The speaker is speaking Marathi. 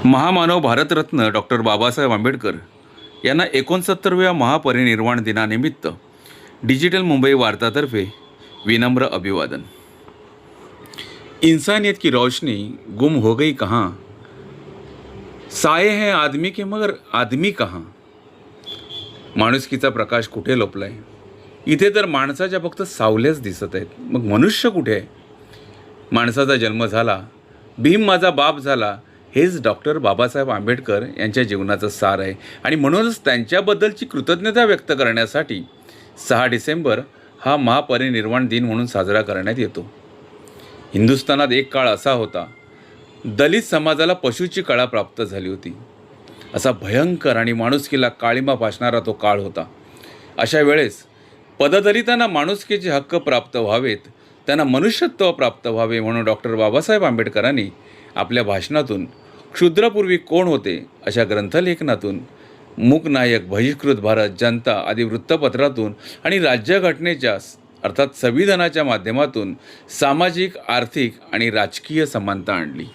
महामानव भारतरत्न डॉक्टर बाबासाहेब आंबेडकर यांना 69व्या महापरिनिर्वाण दिनानिमित्त डिजिटल मुंबई वार्तातर्फे विनम्र अभिवादन। इंसानियत की रोशनी गुम हो गई कहाँ, साये हैं आदमी के मगर आदमी कहाँ। माणुसकीचा प्रकाश कुठे लपलाय? इथे तर माणसाच्या फक्त सावल्याच दिसत आहेत, मग मनुष्य कुठे आहे? माणसाचा जन्म झाला, भीम माझा बाप झाला, हेच डॉक्टर बाबासाहेब आंबेडकर यांच्या जीवनाचं सार आहे। आणि म्हणूनच त्यांच्याबद्दलची कृतज्ञता व्यक्त करण्यासाठी 6 डिसेंबर हा महापरिनिर्वाण दिन म्हणून साजरा करण्यात येतो। हिंदुस्थानात एक काळ असा होता, दलित समाजाला पशुची कळा प्राप्त झाली होती। असा भयंकर आणि माणुसकीला काळिमा फासणारा तो काळ होता। अशा वेळेस पददलितांना माणुसकीचे हक्क प्राप्त व्हावेत, त्यांना मनुष्यत्व प्राप्त व्हावे म्हणून डॉक्टर बाबासाहेब आंबेडकरांनी आपल्या भाषणातून क्षुद्रपूर्वी कोण होते अशा ग्रंथलेखनातून, मूकनायक, बहिष्कृत भारत, जनता आदी वृत्तपत्रातून आणि राज्यघटनेच्या अर्थात संविधानाच्या माध्यमातून सामाजिक, आर्थिक आणि राजकीय समानता आणली।